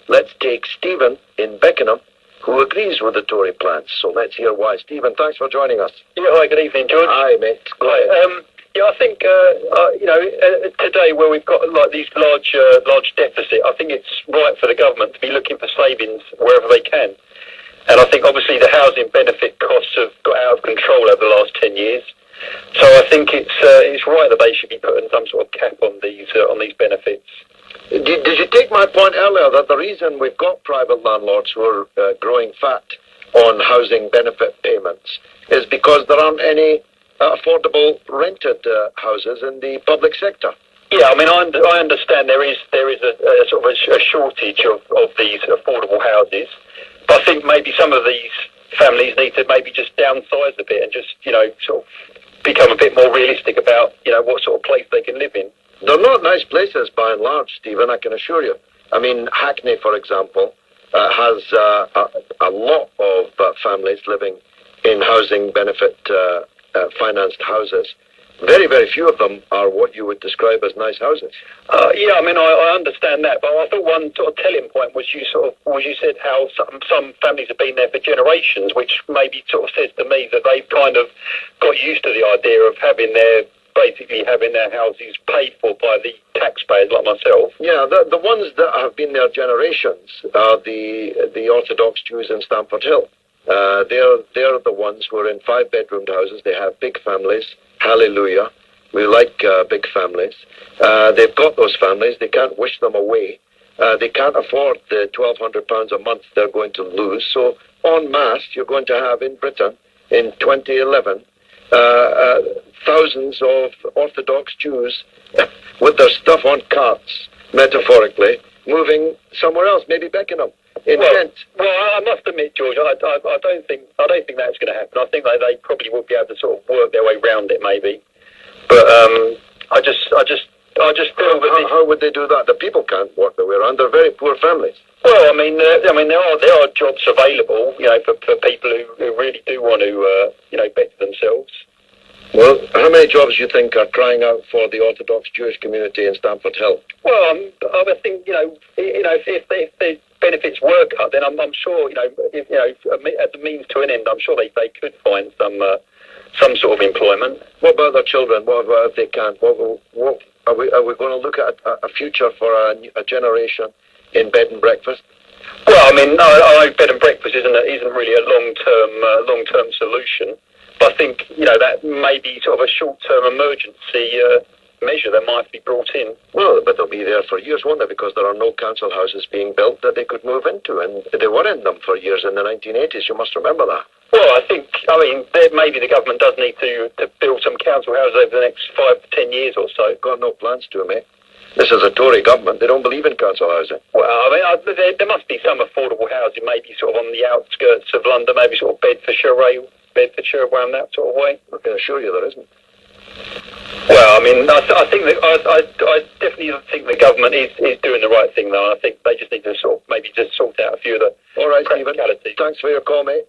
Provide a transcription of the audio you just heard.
Let's take Stephen in Beckenham, who agrees with the Tory plans. So let's hear why. Stephen, thanks for joining us. Yeah, hi, good evening, George. Hi, mate. Go ahead. I think today where we've got like these large deficit, I think it's right for the government to be looking for savings wherever they can. And I think obviously the housing benefit costs have got out of control over the last 10 years. So I think it's right that they should be putting some sort of cap on these benefits. Did you take my point earlier that the reason we've got private landlords who are growing fat on housing benefit payments is because there aren't any affordable rented houses in the public sector? Yeah, I mean, I understand there is a sort of a shortage of these affordable houses, but I think maybe some of these families need to maybe just downsize a bit and just, sort of become a bit more realistic about, what sort of place they can live in. They're not nice places by and large, Stephen, I can assure you. I mean, Hackney, for example, has a lot of families living in housing benefit financed houses. Very, very few of them are what you would describe as nice houses. Yeah, I mean, I understand that, but I thought one sort of telling point was you said how some families have been there for generations, which maybe sort of says to me that they've kind of got used to the idea of having their houses paid for by the taxpayers like myself. Yeah, the ones that have been there generations are the Orthodox Jews in Stamford Hill. They're the ones who are in 5-bedroomed houses. They have big families. Hallelujah. We like big families. They've got those families. They can't wish them away. They can't afford the £1,200 a month they're going to lose. So, en masse, you're going to have in Britain, in 2011, thousands of Orthodox Jews with their stuff on carts, metaphorically, moving somewhere else, maybe Beckenham. Well, I must admit, George, I don't think that's going to happen. I think they probably would be able to sort of work their way around it, maybe. But I just feel that how would they do that? The people can't work their way around. They're very poor families. Well, I mean, there are jobs available, for people who really do want to, better themselves. Well, how many jobs do you think are crying out for the Orthodox Jewish community in Stamford Hill? Well, I think if the benefits were cut, then I'm sure at the means to an end, I'm sure they could find some sort of employment. What about their children? What if they can't? What are we going to look at a future for a generation in bed and breakfast? Well, I mean, I bed and breakfast isn't really a long term solution. But I think, that may be sort of a short-term emergency measure that might be brought in. Well, but they'll be there for years, won't they? Because there are no council houses being built that they could move into. And they were in them for years in the 1980s. You must remember that. Well, maybe the government does need to build some council houses over the next 5 to 10 years or so. Got no plans to, mate. This is a Tory government. They don't believe in council housing. Well, there must be some affordable housing, maybe sort of on the outskirts of London, maybe sort of Bedfordshire, around that sort of way. I can assure you there isn't. Well, I mean, I definitely think the government is doing the right thing, though. I think they just need to sort out a few of the all right, practicalities. Stephen. Thanks for your call, mate.